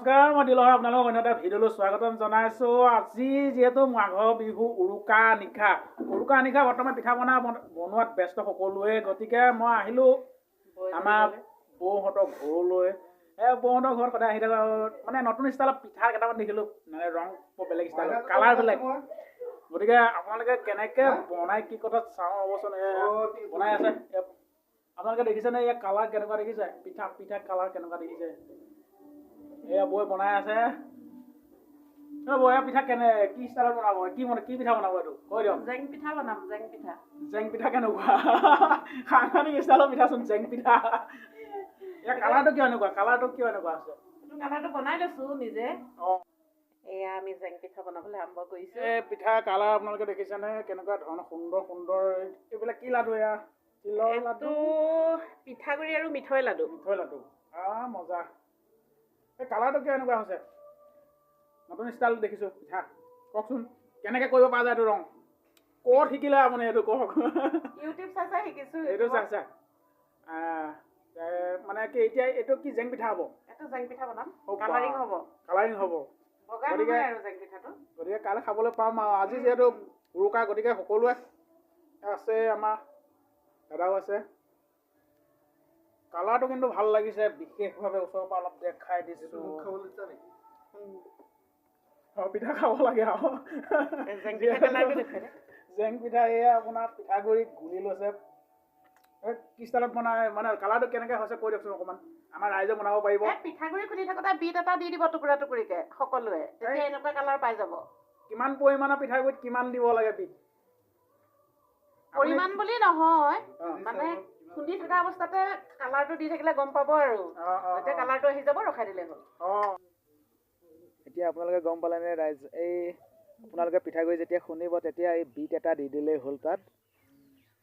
নমস্কাৰ, মই দিলহৰ আপোনালোকক অন্য এটা ভিডিঅ'লৈ স্বাগতম জনাইছোঁ। আজি যিহেতু মাঘৰ বিহু উৰুকা নিশা বৰ্তমান পিঠা পনা বনোৱাত ব্যস্ত সকলোৱে, গতিকে মই আহিলোঁ আমাৰ বৌহঁতৰ ঘৰলৈ। বৌহঁতৰ ঘৰত সদায় আহি থাকোঁ, মানে নতুন ষ্টাইলত পিঠা কেইটামান দেখিলোঁ, মানে ৰং বেলেগ ষ্টাইলত, কালাৰ বেলেগ। গতিকে আপোনালোকে কেনেকৈ বনাই কি কথা চাওঁ ৰ'বচোন। বনাই আছে আপোনালোকে দেখিছেনে? ইয়াৰ কালাৰ কেনেকুৱা দেখিছে? পিঠা কালাৰ কেনেকুৱা দেখিছে? এয়া বৌয়ে বনাই আছে। বৌয়ে পিঠা কি ষ্টাইলত বনাব? কি পিঠা বনাব এইটো কৈ দিয়ক। জেং পিঠা বনাম। জেং পিঠা কেনেকুৱা? সাংঘাতিক ষ্টাইলৰ পিঠাচোন, জেং পিঠা। ইয়াৰ কালাৰটো কিয় এনেকুৱা? আছে? কালাৰটো বনাই লৈছো নিজে। এয়া আমি জেং পিঠা বনাবলৈ আৰম্ভ কৰিছো। এই পিঠা কালাৰ আপোনালোকে দেখিছেনে? কেনেকুৱা ধৰণৰ সুন্দৰ এইবিলাক কি লাডু? এয়া তিলৰ লাডু, পিঠাগুড়ি আৰু মিঠৈ লাডু। মজা। এই কালাৰটো কিয় এনেকুৱা হৈছে? নতুন ষ্টাইল দেখিছোঁ পিঠা। কওকচোন কেনেকৈ কৰিব পৰা যায় এইটো ৰং? ক'ত শিকিলে আপুনি এইটো কওক? ইউটিউব চাই শিকিছো। এইটো চাই মানে কি এতিয়া এইটো কি জেং পিঠা হ'ব? এইটো জেং পিঠা বনাম। কালাৰিং হ'ব। গতিকে কাইলৈ খাবলৈ পাম আৰু। আজি যিহেতু উৰুকা, গতিকে সকলোৱে আছে, আমাৰ দাদাও আছে। কালাৰটো কিন্তু ভাল লাগিছে, বিশেষভাৱে ওচৰৰ পৰা অলপ দেখাই দিছোঁ। পিঠা খাব লাগে আৰু। জেং পিঠা এয়া আপোনাৰ পিঠাগুড়ি গুলি লৈছে। কি ষ্টাইলত বনাই, মানে কালাৰটো কেনেকৈ হৈছে কৈ দিয়কচোন অকণমান, আমাৰ ৰাইজে বনাব পাৰিব। পিঠাগুড়ি খুন্দি থাকোঁতে বিট এটা দি দিব টুকুৰাকে সকলোৱে, তেতিয়া এনেকুৱা কালাৰ পাই যাব। কিমান পৰিমাণৰ পিঠাগুড়িত কিমান দিব লাগে বিট? পৰিমাণ বুলি নহয়, মানে খুন্দি থকা অৱস্থাতে কালাৰটো দি থাকিলে গম পাব আৰু। যেতিয়া কালাৰটো আহি যাব ৰখাই দিলে হ'ল। এতিয়া আপোনালোকে গম পালেনে ৰাইজ? এই আপোনালোকে পিঠাগুড়ি যেতিয়া খুন্দিব তেতিয়া এই বিট এটা দি দিলেই হ'ল। তাত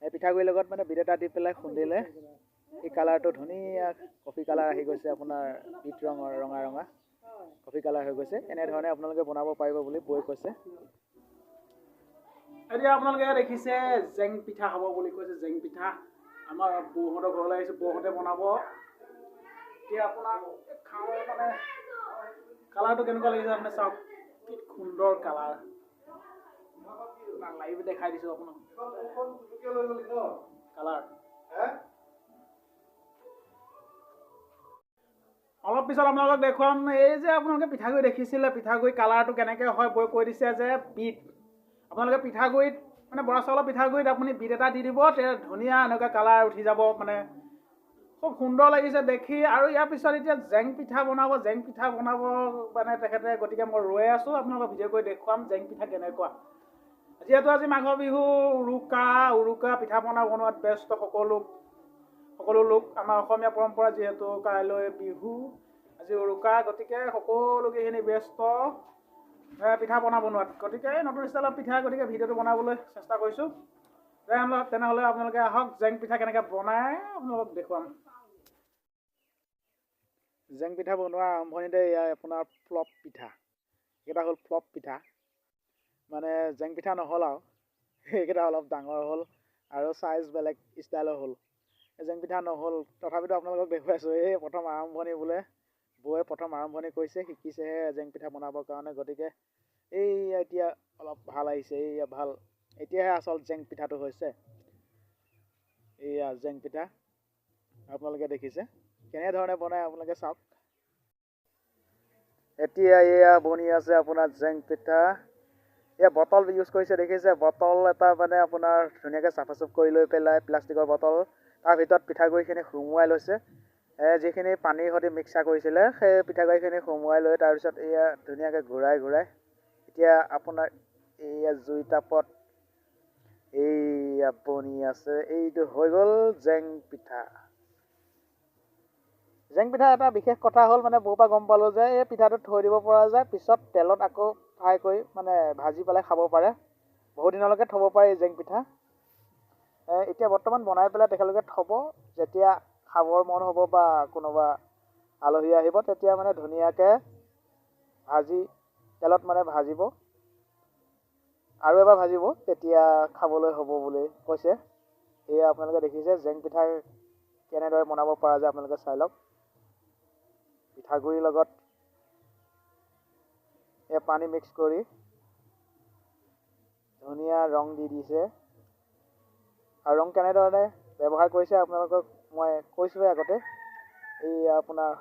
এই পিঠাগুড়িৰ লগত মানে বিট এটা দি পেলাই খুন্দিলে এই কালাৰটো ধুনীয়া কফি কালাৰ আহি গৈছে। আপোনাৰ বিট ৰঙৰ ৰঙা কফি কালাৰ হৈ গৈছে। এনেধৰণে আপোনালোকে বনাব পাৰিব বুলি বৌয়ে কৈছে। এতিয়া আপোনালোকে দেখিছে জেং পিঠা হ'ব বুলি কৈছে। জেং পিঠা আমাৰ বৌহঁতৰ ঘৰলৈ আহিছোঁ, বৌহঁতে বনাব। এতিয়া আপোনাৰ খাওঁ, মানে কালাৰটো কেনেকুৱা লাগিছে আপুনি চাওক, কি সুন্দৰ কালাৰ। লাইভ দেখাই দিছোঁ আপোনাক কালাৰ। অলপ পিছত আপোনালোকক দেখুৱাম। এই যে আপোনালোকে পিঠাগুড়ি দেখিছিলে, পিঠাগুড়ি কালাৰটো কেনেকৈ হয় বৌয়ে কৈ দিছে যে বিট। আপোনালোকে পিঠাগুড়িত মানে বৰা চাউলৰ পিঠাগুড়িত আপুনি বিট এটা দি দিব, তেতিয়া ধুনীয়া এনেকুৱা কালাৰ উঠি যাব, মানে খুব সুন্দৰ লাগিছে দেখি। আৰু ইয়াৰ পিছত এতিয়া জেং পিঠা বনাব মানে তেখেতে। গতিকে মই ৰৈ আছোঁ, আপোনালোকক ভিডিঅ' কৰি দেখুৱাম জেং পিঠা কেনেকুৱা। যিহেতু আজি মাঘৰ বিহু উৰুকা পিঠা পনা বনোৱাত ব্যস্ত সকলো লোক। আমাৰ অসমীয়া পৰম্পৰা যিহেতু কাইলৈ বিহু, আজি উৰুকা, গতিকে সকলোকেইখিনি ব্যস্ত পিঠা পনা বনোৱাত। গতিকে নতুন ষ্টাইলৰ পিঠা, গতিকে ভিডিঅ'টো বনাবলৈ চেষ্টা কৰিছোঁ। তেনেহ'লে আপোনালোকে আহক, জেং পিঠা কেনেকৈ বনাই আপোনালোকক দেখুৱাম। জেং পিঠা বনোৱাৰ আৰম্ভণিতে এয়া আপোনাৰ ফ্লপ পিঠা। এইকেইটা হ'ল ফ্লপ পিঠা, মানে জেং পিঠা নহ'ল আৰু এইকেইটা অলপ ডাঙৰ হ'ল আৰু চাইজ বেলেগ ষ্টাইলৰ হ'ল। জেং পিঠা নহ'ল, তথাপিতো আপোনালোকক দেখুৱাইছোঁ। এই প্ৰথম আৰম্ভণি বোলে বৌয়ে প্ৰথম আৰম্ভণি কৰিছে, শিকিছেহে জেং পিঠা বনাবৰ কাৰণে। গতিকে এই এতিয়া অলপ ভাল আহিছে, এইয়া ভাল, এতিয়াহে আচল জেং পিঠাটো হৈছে। এইয়া জেং পিঠা আপোনালোকে দেখিছে কেনেধৰণে বনাই, আপোনালোকে চাওক। এতিয়া এয়া বনি আছে আপোনাৰ জেং পিঠা। এয়া বটল ইউজ কৰিছে, দেখিছে? বটল এটা মানে আপোনাৰ ধুনীয়াকৈ চাফা চুফ কৰি লৈ পেলাই, প্লাষ্টিকৰ বটল, তাৰ ভিতৰত পিঠাগুড়িখিনি সুমুৱাই লৈছে। যিখিনি পানীৰ সৈতে মিক্সাৰ কৰিছিলে সেই পিঠাগুড়িখিনি সুমুৱাই লৈ তাৰপিছত এয়া ধুনীয়াকৈ ঘূৰাই এতিয়া আপোনাৰ এইয়া জুই টাপত এইয়া বনি আছে। এইটো হৈ গ'ল জেং পিঠা। জেং পিঠা এটা বিশেষ কথা হ'ল, মানে বৌৰ পৰা গম পালোঁ যে এই পিঠাটো থৈ দিব পৰা যায়, পিছত তেলত আকৌ ফ্ৰাই কৰি মানে ভাজি পেলাই খাব পাৰে। বহুত দিনলৈকে থ'ব পাৰি জেং পিঠা। এতিয়া বৰ্তমান বনাই পেলাই তেখেতলোকে থ'ব, যেতিয়া খাবৰ মন হ'ব বা কোনোবা আলহী আহিব তেতিয়া মানে ধুনীয়াকৈ তেলত মানে ভাজিব, আৰু এবাৰ ভাজিব, তেতিয়া খাবলৈ হ'ব বুলি কৈছে। এয়া আপোনালোকে দেখিছে জেং পিঠা কেনেদৰে বনাব পৰা যায়, আপোনালোকে চাই লওক। পিঠাগুড়িৰ লগত এয়া পানী মিক্স কৰি ধুনীয়া ৰং দি দিছে। আৰু ৰং কেনেধৰণে ব্যৱহাৰ কৰিছে আপোনালোকক মই কৈছোঁৱে আগতে। এই আপোনাৰ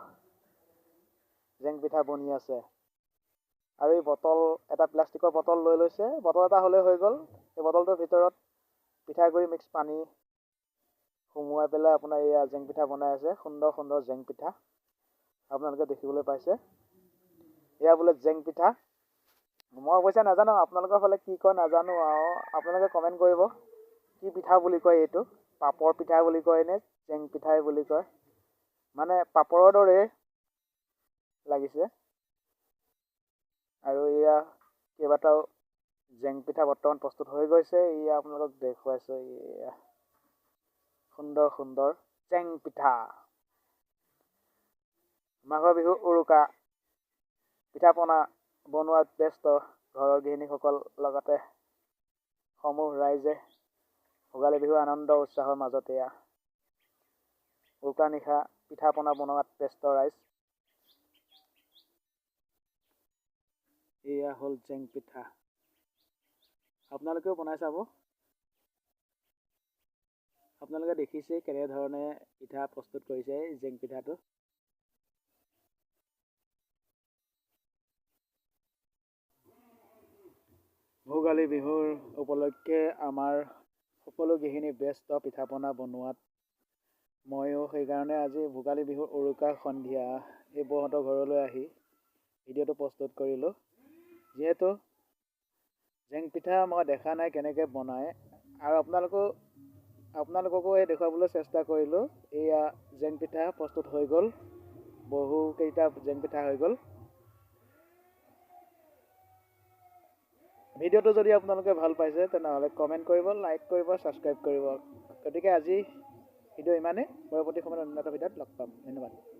জেং পিঠা বনি আছে। আৰু এই বটল এটা প্লাষ্টিকৰ বটল লৈ লৈছে। বটল এটা হ'লে হৈ গ'ল। এই বটলটোৰ ভিতৰত পিঠাগুড়ি মিক্স পানী সুমুৱাই পেলাই আপোনাৰ এয়া জেং পিঠা বনাই আছে। সুন্দৰ সুন্দৰ জেং পিঠা আপোনালোকে দেখিবলৈ পাইছে। এয়া বোলে জেং পিঠা। মই অৱশ্যে নাজানো আপোনালোকৰ ফালে কি কয় নাজানো আৰু আপোনালোকে কমেণ্ট কৰিব কি পিঠা বুলি কয় এইটো। পাপৰ পিঠা বুলি কয় নে জেং পিঠাই বুলি কয়। মানে পাপৰৰ দৰে লাগিছে। আৰু এয়া কেইবাটাও জেং পিঠা বৰ্তমান প্ৰস্তুত হৈ গৈছে। এয়া আপোনালোকক দেখুৱাইছোঁ। এয়া সুন্দৰ সুন্দৰ জেং পিঠা। মাঘৰ বিহু উৰুকা পিঠা পনা বনোৱাত ব্যস্ত ঘৰৰ গৃহিণীসকল লগতে সমূহ ৰাইজে ভোগালী বিহু আনন্দ উৎসাহৰ মাজতে এয়া উৰুকা নিশা পিঠা পনা বনোৱাত ব্যস্ত ৰাইজ। এয়া হ'ল জেং পিঠা। আপোনালোকেও বনাই চাব। আপোনালোকে দেখিছেই কেনেধৰণে পিঠা প্ৰস্তুত কৰিছে জেং পিঠাটো। ভোগালী বিহুৰ উপলক্ষে আমাৰ সকলো গৃহিণী ব্যস্ত পিঠা পনা বনোৱাত। ময়ো সেইকাৰণে আজি ভোগালী বিহুৰ উৰুকা সন্ধিয়া এই বৌহঁতৰ ঘৰলৈ আহি ভিডিঅ'টো প্ৰস্তুত কৰিলোঁ। যিহেতু জেং পিঠা মই দেখা নাই কেনেকৈ বনায় আৰু আপোনালোককো এই দেখুৱাবলৈ চেষ্টা কৰিলোঁ। এয়া জেং পিঠা প্ৰস্তুত হৈ গ'ল। বহুকেইটা জেং পিঠা হৈ গ'ল। ভিডিঅ'টো যদি আপোনালোকে ভাল পাইছে তেনেহ'লে কমেণ্ট কৰিব, লাইক কৰিব, ছাবস্ক্ৰাইব কৰিব। গতিকে আজি ভিডিঅ' ইমানেই। পৰৱৰ্তী সময়ত অন্য এটা ভিডিঅ'ত লগ পাম। ধন্যবাদ।